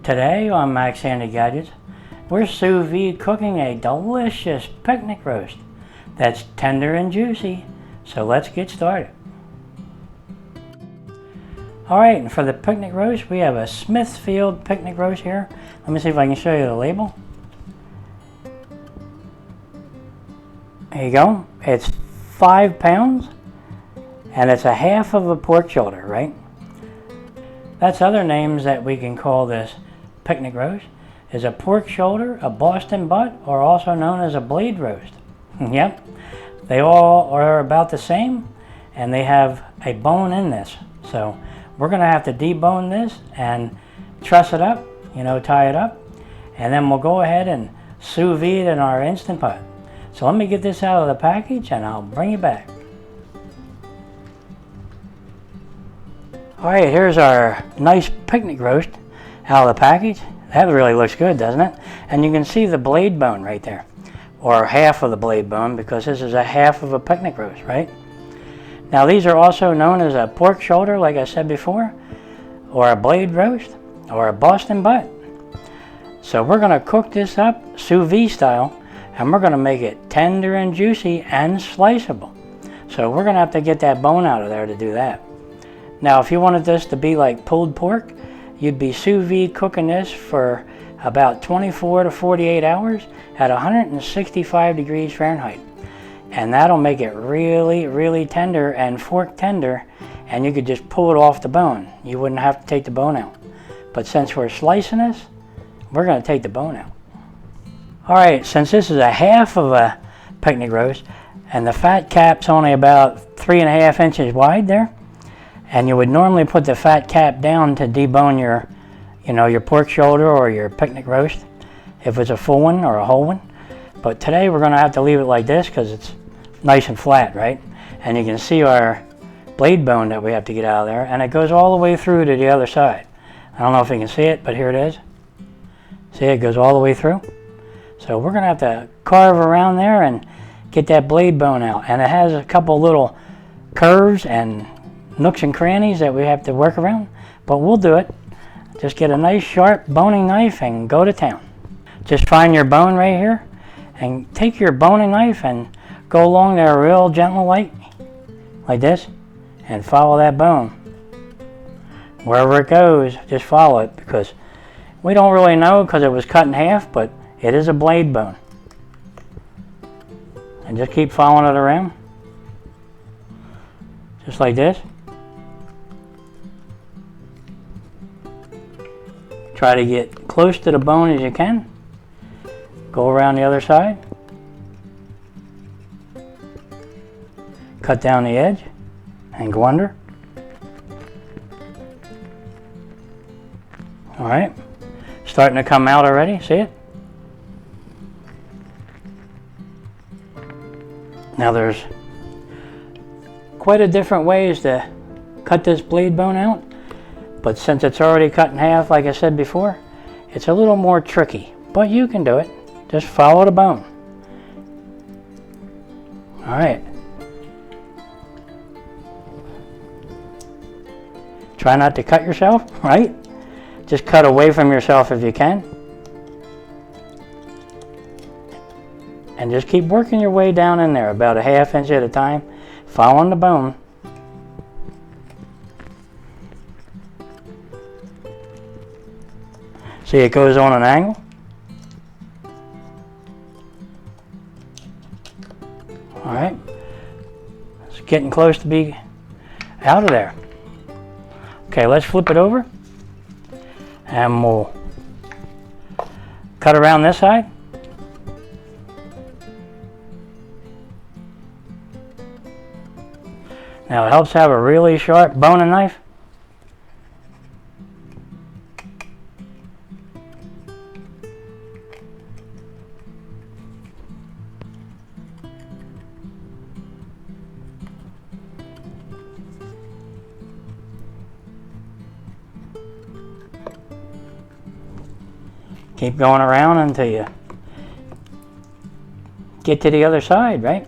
Today on Max Handy Gadgets, we're sous vide cooking a delicious picnic roast that's tender and juicy. So let's get started. Alright, and for the picnic roast, we have a Smithfield picnic roast here. Let me see if I can show you the label. There you go. It's 5 pounds and it's a half of a pork shoulder, right? That's other names that we can call this picnic roast is a pork shoulder, a Boston butt, or also known as a blade roast. Yep, they all are about the same and they have a bone in this. So we're going to have to debone this and truss it up, tie it up, and then we'll go ahead and sous vide in our Instant Pot. So let me get this out of the package and I'll bring you back. Alright, here's our nice picnic roast out of the package. That really looks good, doesn't it? And you can see the blade bone right there, or half of the blade bone, because this is a half of a picnic roast, right? Now these are also known as a pork shoulder, like I said before, or a blade roast, or a Boston butt. So we're going to cook this up sous vide style, and we're going to make it tender and juicy and sliceable. So we're going to have to get that bone out of there to do that. Now if you wanted this to be like pulled pork, you'd be sous vide cooking this for about 24 to 48 hours at 165 degrees Fahrenheit. And that'll make it really, really tender and fork tender, and you could just pull it off the bone. You wouldn't have to take the bone out. But since we're slicing this, we're going to take the bone out. Alright, since this is a half of a picnic roast, and the fat cap's only about 3.5 inches wide there, and you would normally put the fat cap down to debone your, your pork shoulder or your picnic roast, if it's a full one or a whole one. But today we're going to have to leave it like this because it's nice and flat, right? And you can see our blade bone that we have to get out of there, and it goes all the way through to the other side. I don't know if you can see it, but here it is. See, it goes all the way through. So we're going to have to carve around there and get that blade bone out. And it has a couple little curves and nooks and crannies that we have to work around, but we'll do it. Just get a nice sharp boning knife and go to town. Just find your bone right here and take your boning knife and go along there real gentle like this, and follow that bone. Wherever it goes, just follow it, because we don't really know because it was cut in half, but it is a blade bone. And just keep following it around, just like this. Try to get close to the bone as you can. Go around the other side. Cut down the edge and go under. Alright, starting to come out already, see it? Now there's quite a different ways to cut this blade bone out. But since it's already cut in half, like I said before, it's a little more tricky. But you can do it. Just follow the bone. Alright. Try not to cut yourself, right? Just cut away from yourself if you can. And just keep working your way down in there, about a ½ inch at a time, following the bone. See, it goes on an angle. Alright. It's getting close to be out of there. Okay, let's flip it over. And we'll cut around this side. Now it helps to have a really sharp boning knife. Keep going around until you get to the other side, right?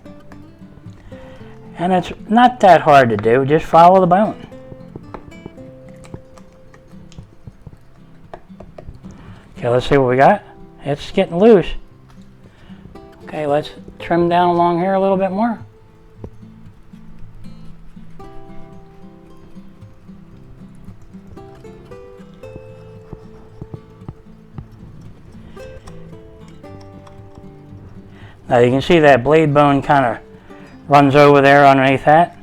And it's not that hard to do, just follow the bone. Okay, let's see what we got. It's getting loose. Okay, let's trim down along here a little bit more. Now you can see that blade bone kind of runs over there underneath that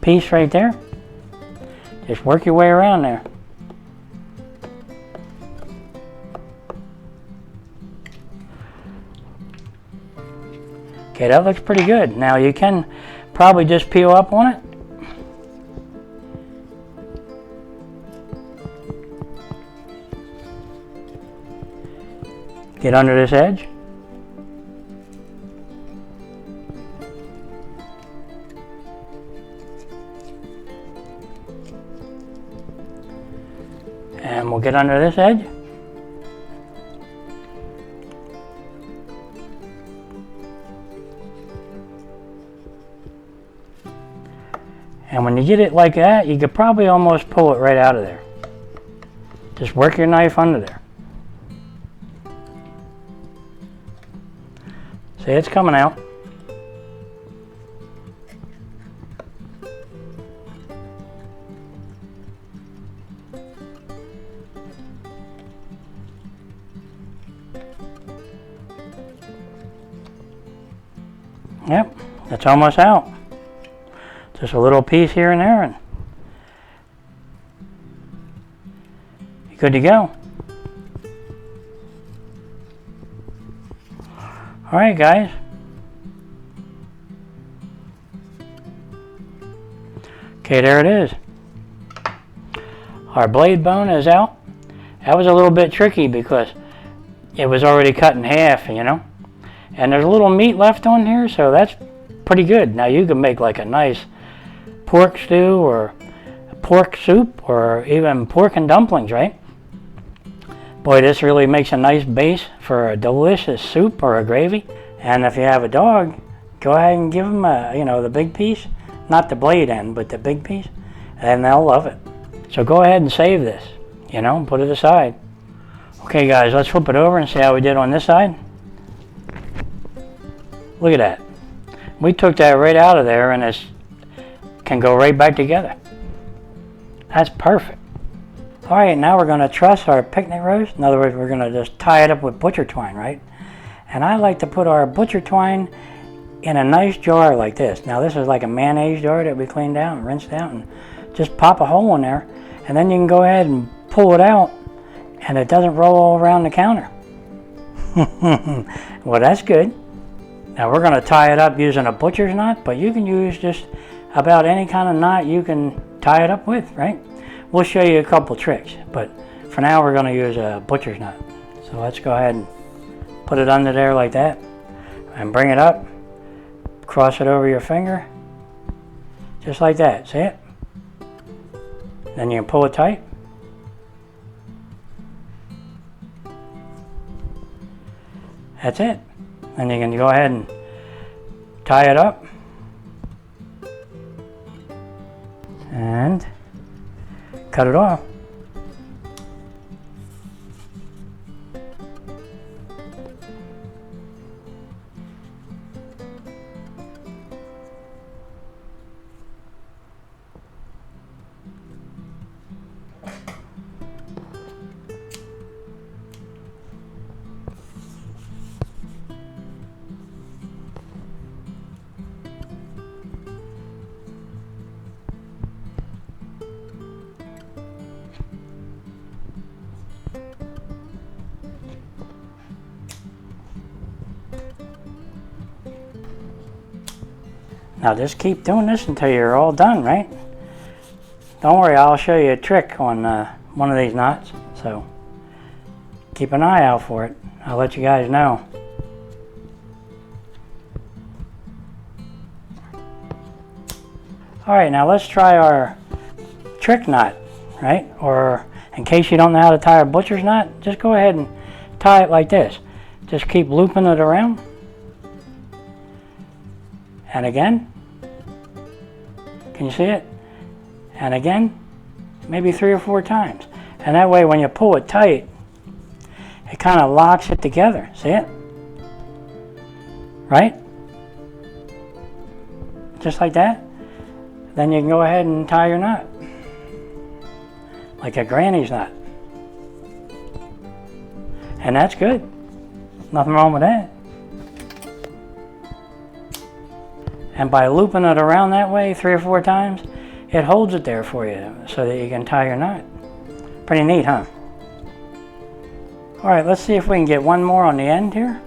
piece right there. Just work your way around there. Okay, that looks pretty good. Now you can probably just peel up on it. Get under this edge. And we'll get under this edge. And when you get it like that, you could probably almost pull it right out of there. Just work your knife under there. See, it's coming out. Yep, it's almost out. Just a little piece here and there, and you're good to go. All right, guys. Okay, there it is. Our blade bone is out. That was a little bit tricky because it was already cut in half, you know. And there's a little meat left on here, so that's pretty good. Now you can make like a nice pork stew or pork soup or even pork and dumplings, right? Boy, this really makes a nice base for a delicious soup or a gravy. And if you have a dog, go ahead and give them a, you know, the big piece, not the blade end, but the big piece, and they'll love it. So go ahead and save this, you know, put it aside. Okay, guys, let's flip it over and see how we did on this side. Look at that. We took that right out of there, and it can go right back together. That's perfect. All right, now we're going to truss our picnic roast. In other words, we're going to just tie it up with butcher twine, right? And I like to put our butcher twine in a nice jar like this. Now this is like a mayonnaise jar that we cleaned out and rinsed out, and just pop a hole in there, and then you can go ahead and pull it out, and it doesn't roll all around the counter. Well, that's good. Now we're going to tie it up using a butcher's knot, but you can use just about any kind of knot you can tie it up with, right? We'll show you a couple tricks, but for now we're going to use a butcher's knot. So let's go ahead and put it under there like that, and bring it up, cross it over your finger, just like that, see it? Then you can pull it tight. That's it. And you can go ahead and tie it up and cut it off. Now just keep doing this until you're all done, right? Don't worry, I'll show you a trick on one of these knots, so keep an eye out for it. I'll let you guys know. Alright, now let's try our trick knot, right? Or in case you don't know how to tie a butcher's knot, just go ahead and tie it like this. Just keep looping it around. And again. Can you see it? And again, maybe 3 or 4 times. And that way when you pull it tight, It kind of locks it together. See it? Right? Just like that. Then you can go ahead and tie your knot. Like a granny's knot. And that's good. Nothing wrong with that. And by looping it around that way 3 or 4 times, it holds it there for you so that you can tie your knot. Pretty neat, huh? Alright, let's see if we can get one more on the end here.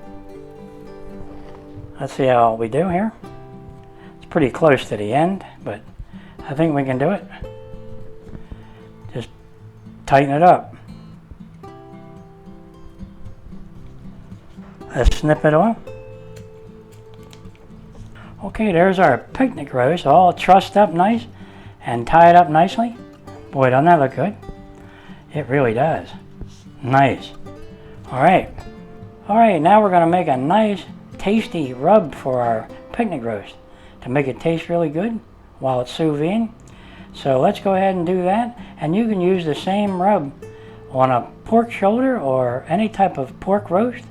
Let's see how we do here. It's pretty close to the end, but I think we can do it. Just tighten it up. Let's snip it on. Okay, there's our picnic roast, all trussed up nice and tied up nicely. Boy, doesn't that look good? It really does. Nice. Alright. Alright, now we're going to make a nice, tasty rub for our picnic roast to make it taste really good while it's sous vide. So let's go ahead and do that. And you can use the same rub on a pork shoulder or any type of pork roast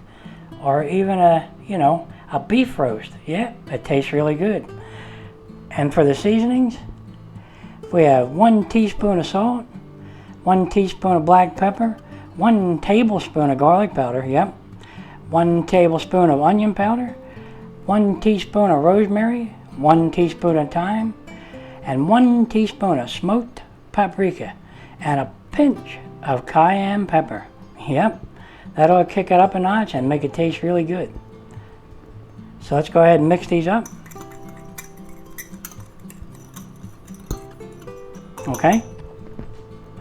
or even a beef roast. Yeah, it tastes really good. And for the seasonings, we have 1 teaspoon of salt, 1 teaspoon of black pepper, 1 tablespoon of garlic powder, yep, 1 tablespoon of onion powder, 1 teaspoon of rosemary, 1 teaspoon of thyme, and 1 teaspoon of smoked paprika, and a pinch of cayenne pepper. Yep, that'll kick it up a notch and make it taste really good. So let's go ahead and mix these up. Okay.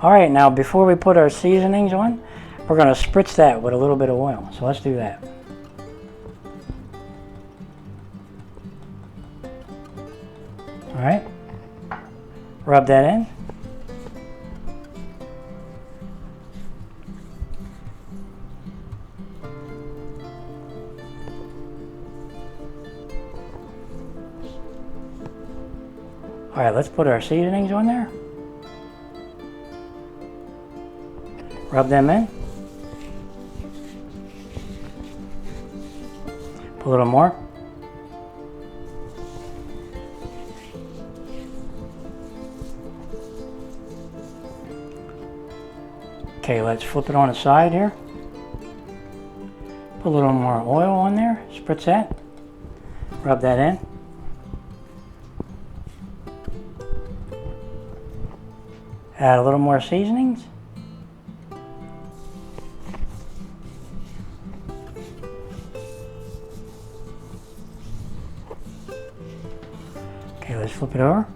Alright, now before we put our seasonings on, we're going to spritz that with a little bit of oil. So let's do that. Alright. Rub that in. Alright, let's put our seasonings on there. Rub them in. Put a little more. Okay, let's flip it on the side here. Put a little more oil on there. Spritz that. Rub that in. Add a little more seasonings. Okay, let's flip it over.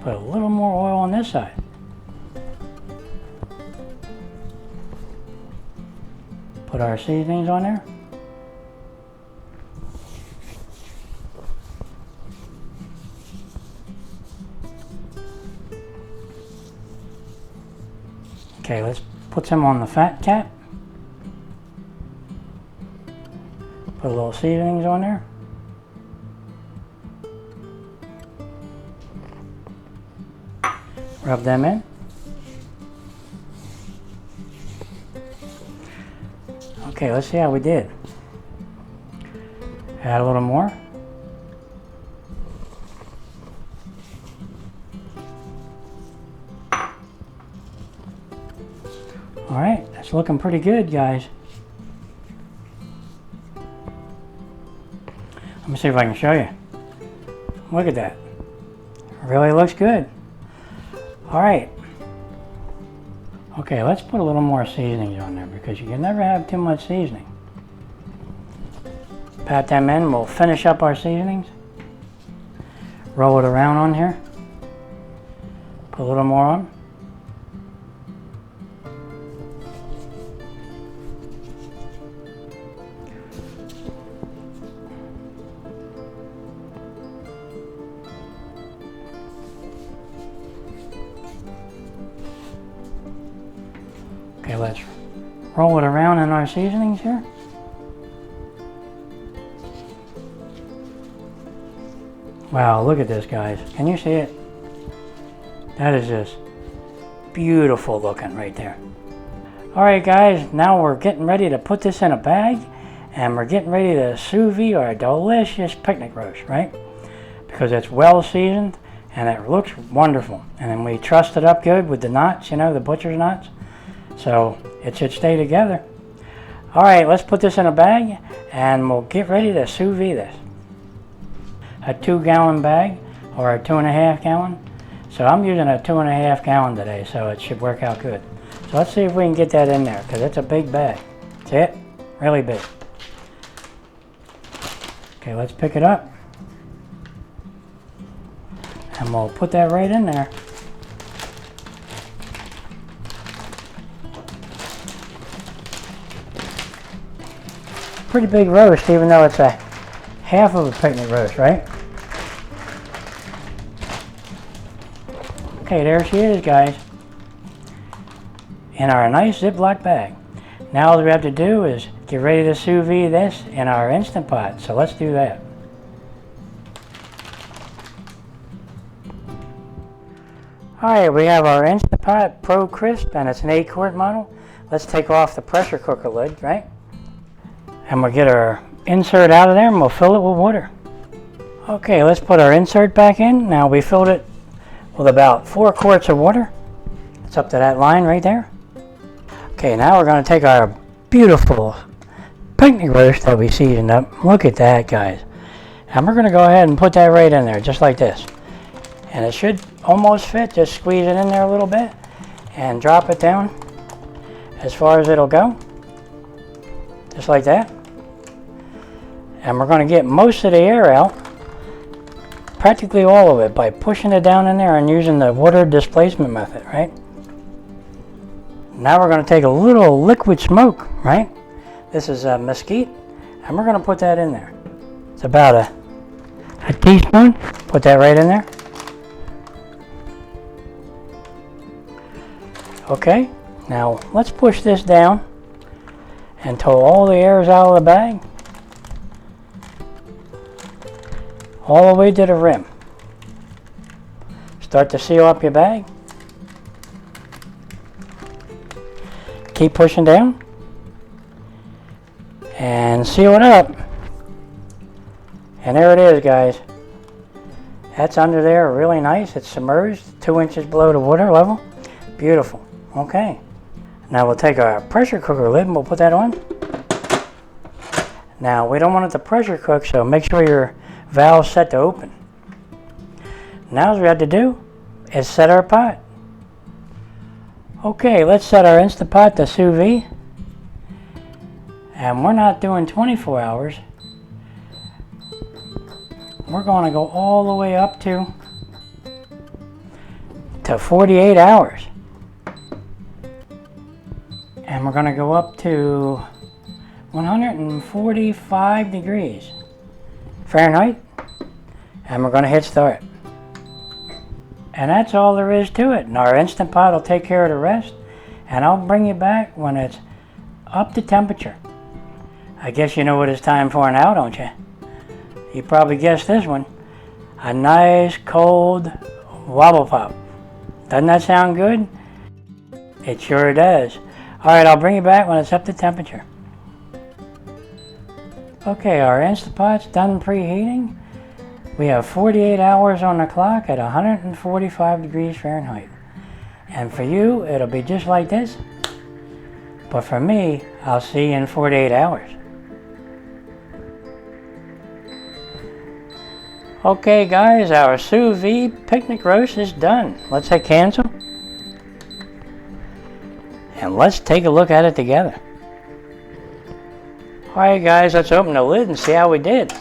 Put a little more oil on this side. Put our seasonings on there. Okay, let's put some on the fat cap. Put a little seasonings on there. Rub them in. Okay, let's see how we did. Add a little more. Alright, that's looking pretty good, guys. Let me see if I can show you. Look at that. It really looks good. Alright. Okay, let's put a little more seasonings on there because you can never have too much seasoning. Pat them in. We'll finish up our seasonings. Roll it around on here. Put a little more on. Okay, let's roll it around in our seasonings here. Wow, look at this, guys. Can you see it? That is just beautiful looking right there. Alright guys, now we're getting ready to put this in a bag, and we're getting ready to sous vide our delicious picnic roast, right? Because it's well seasoned and it looks wonderful. And then we trussed it up good with the knots, you know, the butcher's knots. So it should stay together. Alright, let's put this in a bag and we'll get ready to sous vide this. A 2-gallon bag or a 2.5 gallon. So I'm using a 2.5 gallon today, so it should work out good. So let's see if we can get that in there, because it's a big bag. See it? Really big. Okay, let's pick it up. And we'll put that right in there. Pretty big roast, even though it's a half of a picnic roast, right? Okay, there she is, guys. In our nice Ziploc bag. Now all we have to do is get ready to sous vide this in our Instant Pot. So let's do that. Alright, we have our Instant Pot Pro Crisp, and it's an 8-quart model. Let's take off the pressure cooker lid, right? And we'll get our insert out of there and we'll fill it with water. Okay, let's put our insert back in. Now we filled it with about 4 quarts of water. It's up to that line right there. Okay, now we're going to take our beautiful picnic roast that we seasoned up. Look at that, guys. And we're going to go ahead and put that right in there, just like this. And it should almost fit. Just squeeze it in there a little bit and drop it down as far as it'll go. Just like that. And we're going to get most of the air out, practically all of it, by pushing it down in there and using the water displacement method, right? Now we're going to take a little liquid smoke, right? This is mesquite, and we're going to put that in there. It's about a teaspoon. Put that right in there. Okay, now let's push this down until all the air is out of the bag. All the way to the rim. Start to seal up your bag. Keep pushing down and seal it up. And there it is, guys. That's under there, really nice. It's submerged 2 inches below the water level. Beautiful. Okay. Now we'll take our pressure cooker lid and we'll put that on. Now we don't want it to pressure cook, so make sure your valve's set to open. Now all we have to do is set our pot. Okay, let's set our Instant Pot to sous vide. And we're not doing 24 hours. We're going to go all the way up to 48 hours. And we're going to go up to 145 degrees Fahrenheit. And we're going to hit start. And that's all there is to it. And our Instant Pot will take care of the rest. And I'll bring you back when it's up to temperature. I guess you know what it's time for now, don't you? You probably guessed this one. A nice cold wobble pop. Doesn't that sound good? It sure does. Alright, I'll bring you back when it's up to temperature. Okay, our Instant Pot's done preheating. We have 48 hours on the clock at 145 degrees Fahrenheit. And for you, it'll be just like this. But for me, I'll see you in 48 hours. Okay guys, our sous vide picnic roast is done. Let's hit cancel. And let's take a look at it together. Alright guys, let's open the lid and see how we did.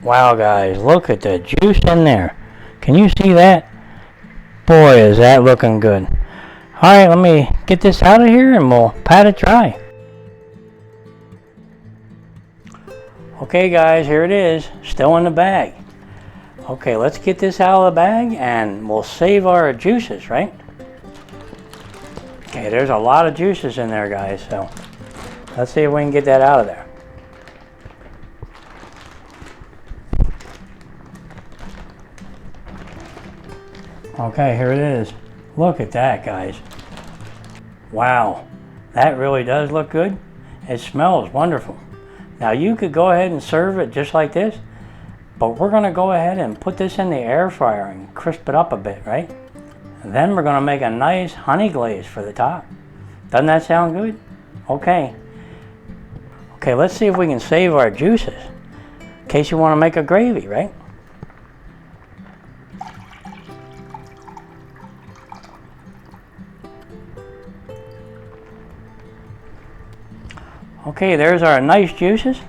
Wow guys, look at the juice in there. Can you see that? Boy, is that looking good. Alright, let me get this out of here and we'll pat it dry. Okay guys, here it is, still in the bag. Okay, let's get this out of the bag and we'll save our juices, right? Okay, there's a lot of juices in there guys, so Let's see if we can get that out of there. Okay, here it is. Look at that, guys. Wow, that really does look good. It smells wonderful. Now you could go ahead and serve it just like this, but we're gonna go ahead and put this in the air fryer and crisp it up a bit, right? And then we're gonna make a nice honey glaze for the top. Doesn't that sound good? Okay. Okay, let's see if we can save our juices in case you wanna make a gravy, right? Okay, there's our nice juices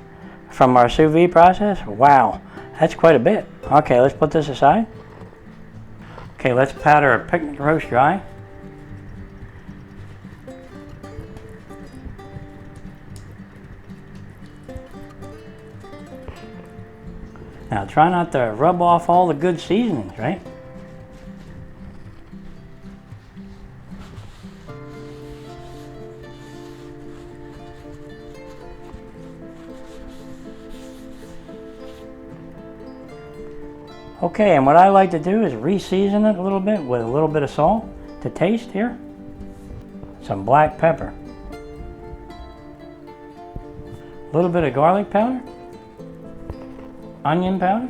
from our sous vide process. Wow, that's quite a bit. Okay, let's put this aside. Okay, let's powder our picnic roast dry. Now try not to rub off all the good seasonings, right? Okay, and what I like to do is re-season it a little bit with a little bit of salt to taste here. Some black pepper. A little bit of garlic powder. Onion powder.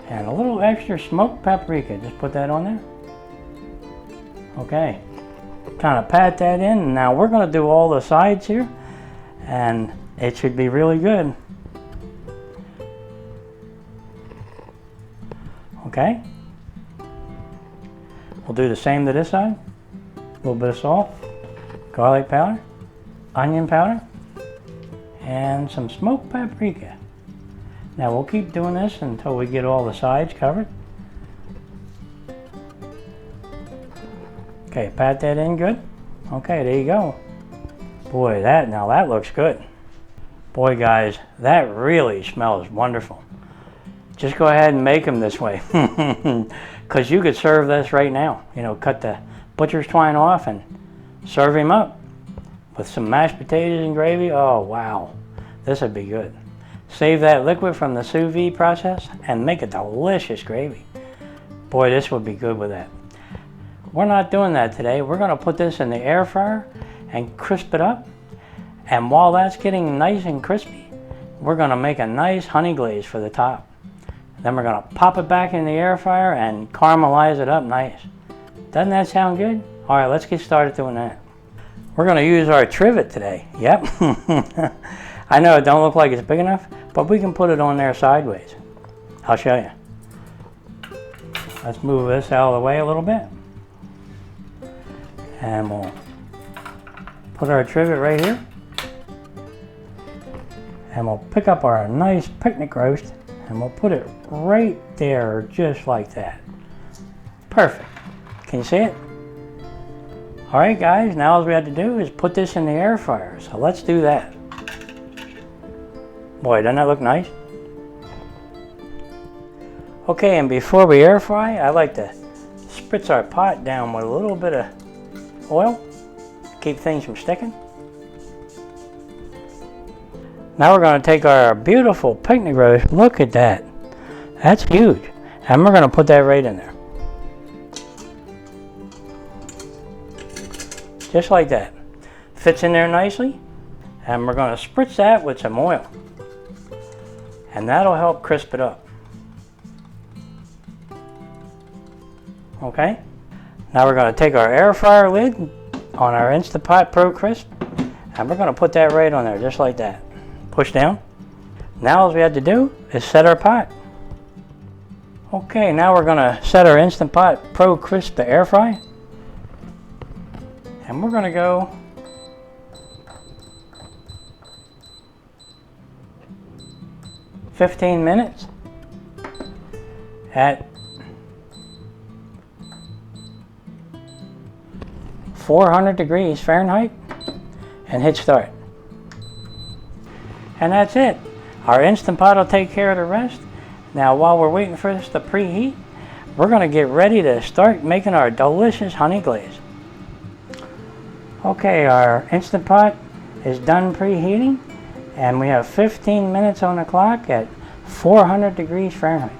And a little extra smoked paprika. Just put that on there. Okay. Kind of pat that in. And now we're going to do all the sides here. And it should be really good. Okay, we'll do the same to this side. A little bit of salt, garlic powder, onion powder, and some smoked paprika. Now we'll keep doing this until we get all the sides covered. Okay, pat that in good. Okay, there you go. Boy, now that looks good. Boy, guys, that really smells wonderful. Just go ahead and make them this way, because you could serve this right now. You know, cut the butcher's twine off and serve him up with some mashed potatoes and gravy. Oh, wow. This would be good. Save that liquid from the sous vide process and make a delicious gravy. Boy, this would be good with that. We're not doing that today. We're going to put this in the air fryer and crisp it up. And while that's getting nice and crispy, we're going to make a nice honey glaze for the top. Then we're going to pop it back in the air fryer and caramelize it up nice. Doesn't that sound good? All right, let's get started doing that. We're going to use our trivet today. Yep. I know it don't look like it's big enough, but we can put it on there sideways. I'll show you. Let's move this out of the way a little bit. And we'll put our trivet right here. And we'll pick up our nice picnic roast and we'll put it right there, just like that. Perfect. Can you see it? All right, guys, now all we have to do is put this in the air fryer. So let's do that. Boy, doesn't that look nice? Okay, and before we air fry, I like to spritz our pot down with a little bit of oil to keep things from sticking. Now we're going to take our beautiful picnic roast. Look at that. That's huge. And we're going to put that right in there. Just like that. Fits in there nicely. And we're going to spritz that with some oil. And that'll help crisp it up. Okay. Now we're going to take our air fryer lid on our Instant Pot Pro Crisp. And we're going to put that right on there, just like that. Push down. Now all we have to do is set our pot. Okay, now we're going to set our Instant Pot Pro Crisp to air fry. And we're going to go "15 minutes at 400 degrees Fahrenheit and hit start. And that's it. Our Instant Pot will take care of the rest. Now while we're waiting for this to preheat, we're going to get ready to start making our delicious honey glaze. Okay, our Instant Pot is done preheating, and we have 15 minutes on the clock at 400 degrees Fahrenheit.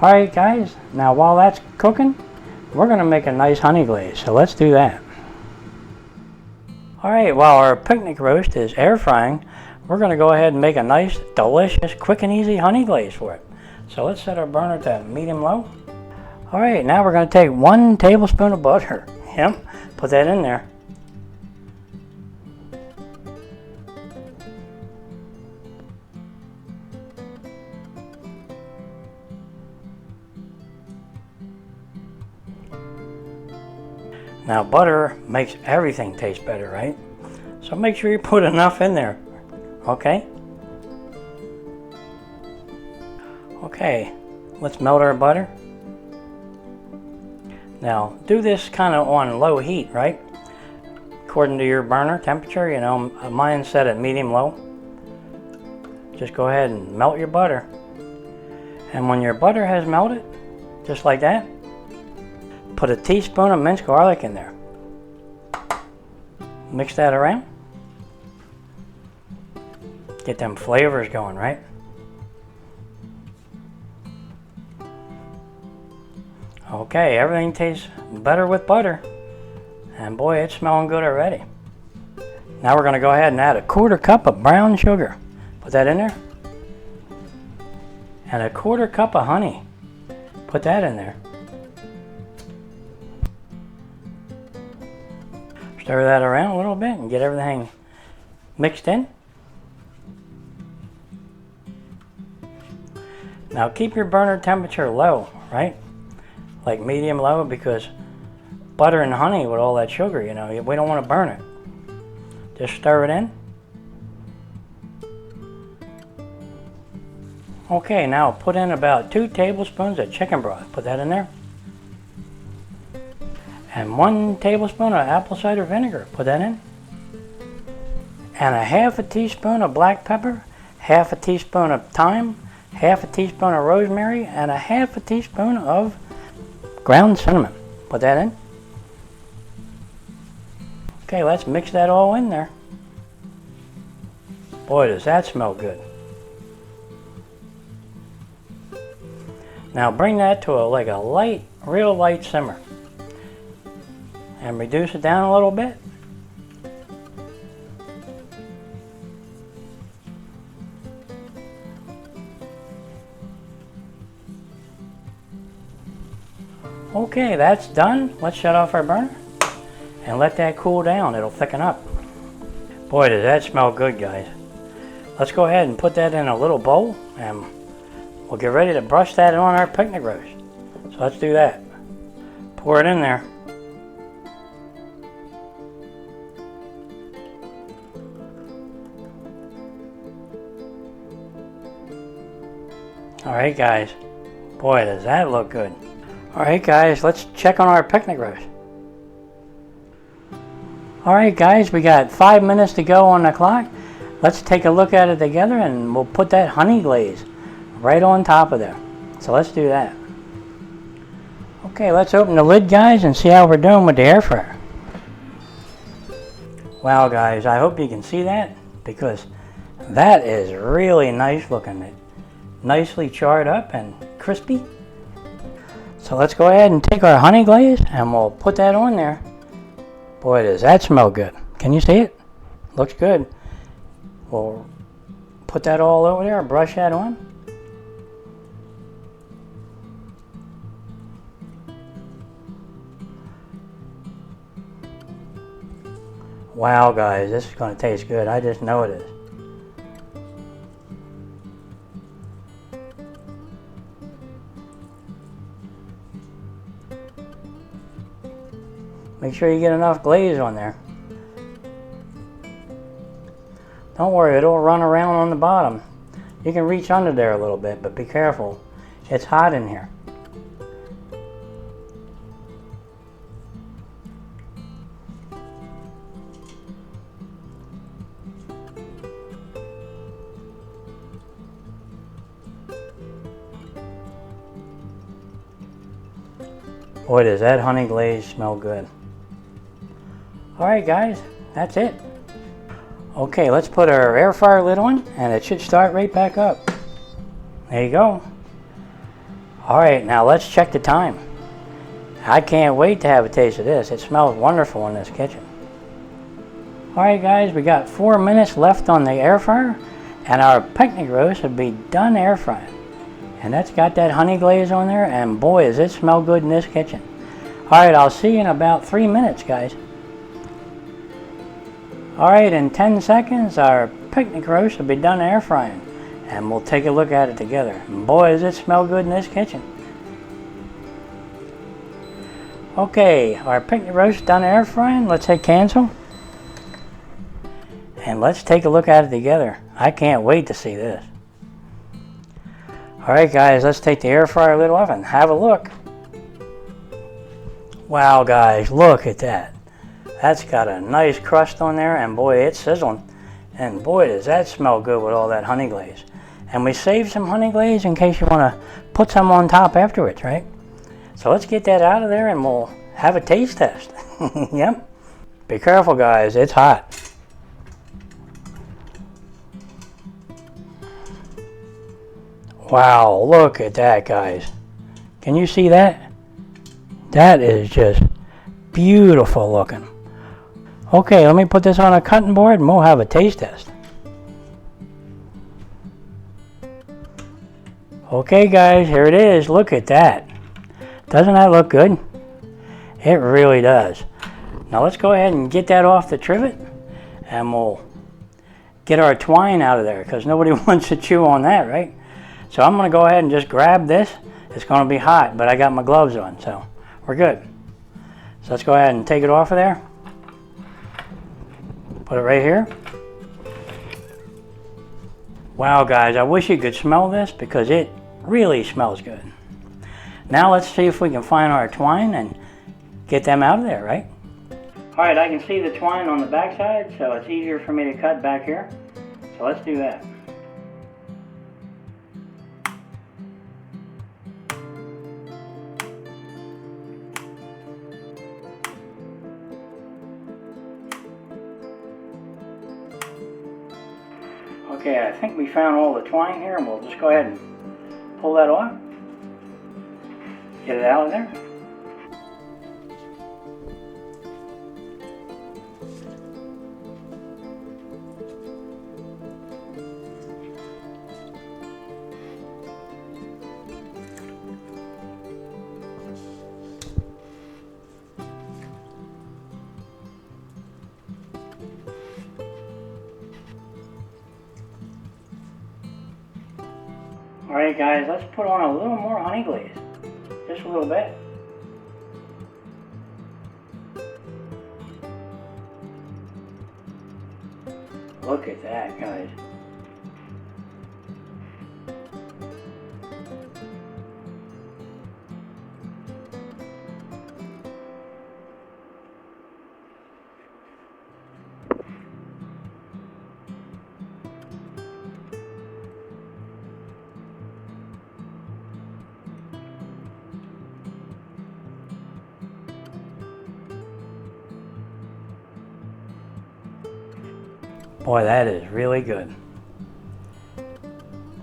Alright guys, now while that's cooking, we're going to make a nice honey glaze, so let's do that. Alright, while our picnic roast is air frying, we're going to go ahead and make a nice, delicious, quick and easy honey glaze for it. So let's set our burner to medium-low. Alright, now we're going to take 1 tablespoon of butter. Yep, put that in there. Now butter makes everything taste better, right? So make sure you put enough in there, okay? Okay, let's melt our butter. Now do this kind of on low heat, right? According to your burner temperature, you know, mine's set at medium-low. Just go ahead and melt your butter. And when your butter has melted, just like that, put a teaspoon of minced garlic in there. Mix that around. Get them flavors going, right? Okay, everything tastes better with butter. And boy, it's smelling good already. Now we're going to go ahead and add a 1/4 cup of brown sugar. Put that in there. And a 1/4 cup of honey. Put that in there. Stir that around a little bit and get everything mixed in. Now keep your burner temperature low, right? Like medium-low, because butter and honey with all that sugar, you know, we don't want to burn it. Just stir it in. Okay, now put in about 2 tablespoons of chicken broth. Put that in there. And 1 tablespoon of apple cider vinegar. Put that in. And a 1/2 teaspoon of black pepper, 1/2 teaspoon of thyme, 1/2 teaspoon of rosemary, and a 1/2 teaspoon of ground cinnamon. Put that in. Okay, let's mix that all in there. Boy, does that smell good. Now bring that to like a light, real light simmer. And reduce it down a little bit. Okay, that's done. Let's shut off our burner and let that cool down. It'll thicken up. Boy, does that smell good, guys. Let's go ahead and put that in a little bowl and we'll get ready to brush that on our picnic roast. So let's do that. Pour it in there. Alright guys, boy does that look good. Alright guys, let's check on our picnic roast. Alright guys, we got 5 minutes to go on the clock. Let's take a look at it together and we'll put that honey glaze right on top of there. So let's do that. Okay, let's open the lid guys and see how we're doing with the air fryer. Wow guys, I hope you can see that, because that is really nice looking. Nicely charred up and crispy. So let's go ahead and take our honey glaze and we'll put that on there. Boy, does that smell good. Can you see it? Looks good. We'll put that all over there, brush that on. Wow guys, this is going to taste good. I just know it is. Make sure you get enough glaze on there. Don't worry, it'll run around on the bottom. You can reach under there a little bit, but be careful. It's hot in here. Boy, does that honey glaze smell good. Alright guys, that's it. Okay, let's put our air fryer lid on and it should start right back up. There you go. Alright, now let's check the time. I can't wait to have a taste of this. It smells wonderful in this kitchen. Alright guys, we got 4 minutes left on the air fryer and our picnic roast will be done air frying. And that's got that honey glaze on there, and boy does it smell good in this kitchen. Alright, I'll see you in about 3 minutes guys. Alright, in 10 seconds our picnic roast will be done air frying. And we'll take a look at it together. And boy does it smell good in this kitchen. Okay, our picnic roast done air frying. Let's hit cancel. And let's take a look at it together. I can't wait to see this. Alright guys, let's take the air fryer lid off and have a look. Wow guys, look at that. That's got a nice crust on there, and boy, it's sizzling. And boy, does that smell good with all that honey glaze. And we saved some honey glaze in case you want to put some on top afterwards, right? So let's get that out of there and we'll have a taste test. Yep. Be careful guys, it's hot. Wow, look at that guys. Can you see that? That is just beautiful looking. Okay, let me put this on a cutting board and we'll have a taste test. Okay guys, here it is. Look at that. Doesn't that look good? It really does. Now let's go ahead and get that off the trivet and we'll get our twine out of there because nobody wants to chew on that, right? So I'm going to go ahead and just grab this. It's going to be hot, but I got my gloves on, so we're good. So let's go ahead and take it off of there. Put it right here. Wow guys, I wish you could smell this because it really smells good. Now let's see if we can find our twine and get them out of there, right? Alright, I can see the twine on the back side, so it's easier for me to cut back here. So let's do that. Okay, I think we found all the twine here, and we'll just go ahead and pull that off. Get it out of there. Alright guys, let's put on a little more honey glaze. Just a little bit. Look at that guys. Boy, that is really good.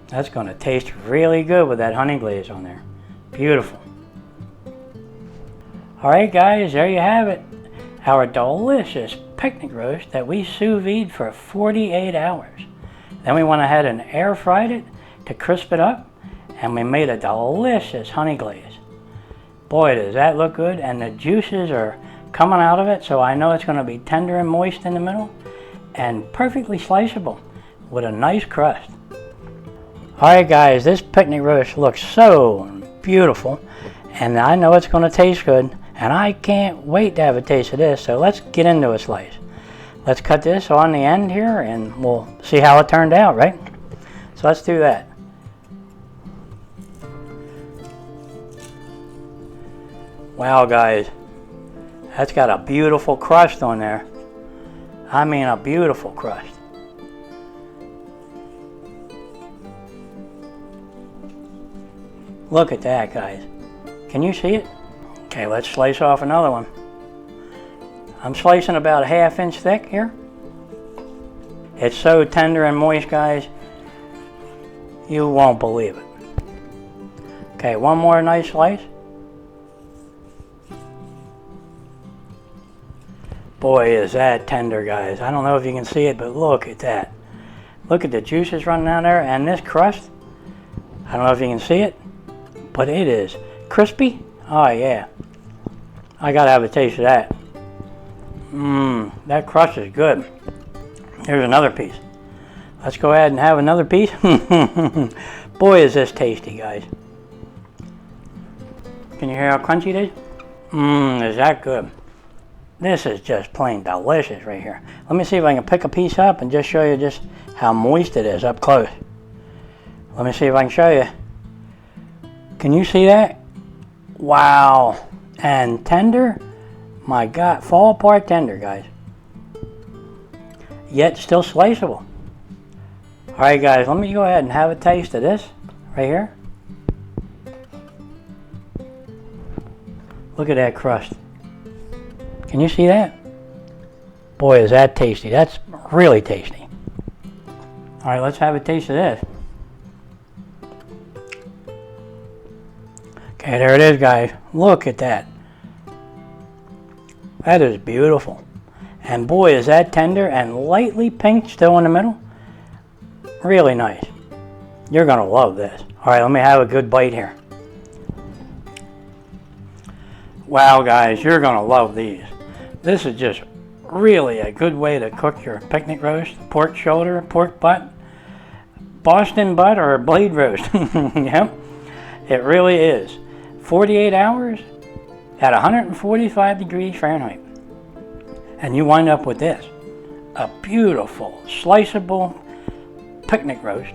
That's going to taste really good with that honey glaze on there. Beautiful. Alright guys, there you have it. Our delicious picnic roast that we sous vide for 48 hours. Then we went ahead and air fried it to crisp it up, and we made a delicious honey glaze. Boy, does that look good, and the juices are coming out of it, so I know it's going to be tender and moist in the middle and perfectly sliceable with a nice crust. Alright guys, this picnic roast looks so beautiful, and I know it's going to taste good, and I can't wait to have a taste of this. So let's get into a slice. Let's cut this on the end here and we'll see how it turned out, right? So let's do that. Wow guys, that's got a beautiful crust on there. I mean a beautiful crust. Look at that guys. Can you see it? Okay, let's slice off another one. I'm slicing about a 1/2 inch thick here. It's so tender and moist, guys. You won't believe it. Okay, one more nice slice. Boy, is that tender, guys. I don't know if you can see it, but look at that. Look at the juices running down there, and this crust, I don't know if you can see it, but it is crispy. Oh yeah, I gotta have a taste of that. That crust is good. Here's another piece. Let's go ahead and have another piece. Boy, is this tasty, guys. Can you hear how crunchy it is? Is that good? This is just plain delicious right here. Let me see if I can pick a piece up and just show you just how moist it is up close. Let me see if I can show you. Can you see that? Wow. And tender? My God, fall apart tender, guys. Yet still sliceable. Alright guys, let me go ahead and have a taste of this right here. Look at that crust. Can you see that? Boy, is that tasty. That's really tasty. Alright, let's have a taste of this. Okay, there it is, guys. Look at that. That is beautiful. And boy, is that tender and lightly pink still in the middle. Really nice. You're going to love this. Alright, let me have a good bite here. Wow, guys, you're going to love these. This is just really a good way to cook your picnic roast, pork shoulder, pork butt, Boston butt, or blade roast. Yep, it really is. 48 hours at 145 degrees Fahrenheit. And you wind up with this. A beautiful, sliceable picnic roast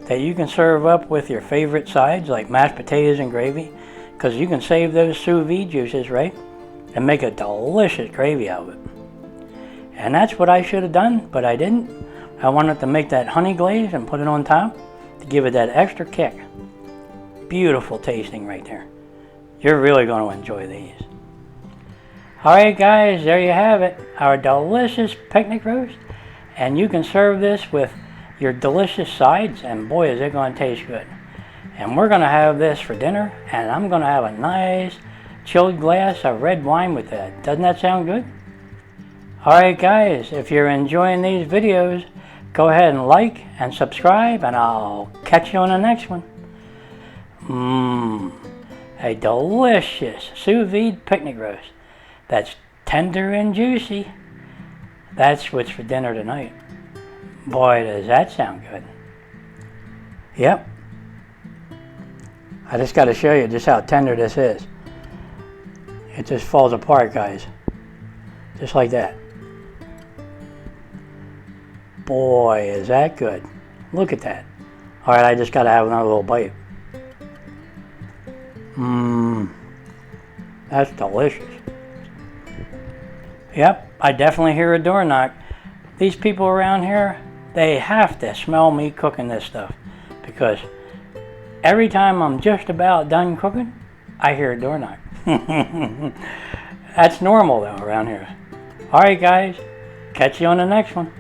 that you can serve up with your favorite sides like mashed potatoes and gravy, because you can save those sous vide juices, right? And make a delicious gravy out of it. And that's what I should have done, but I didn't. I wanted to make that honey glaze and put it on top to give it that extra kick. Beautiful tasting right there. You're really going to enjoy these. Alright guys, there you have it. Our delicious picnic roast. And you can serve this with your delicious sides, and boy is it going to taste good. And we're going to have this for dinner, and I'm going to have a nice chilled glass of red wine with that. Doesn't that sound good? Alright guys, if you're enjoying these videos, go ahead and like and subscribe, and I'll catch you on the next one. A delicious sous vide picnic roast that's tender and juicy. That's what's for dinner tonight. Boy, does that sound good. Yep. I just got to show you just how tender this is. It just falls apart, guys. Just like that. Boy, is that good. Look at that. Alright, I just got to have another little bite. That's delicious. Yep, I definitely hear a door knock. These people around here, they have to smell me cooking this stuff, because every time I'm just about done cooking, I hear a door knock. That's normal though around here. Alright guys, catch you on the next one.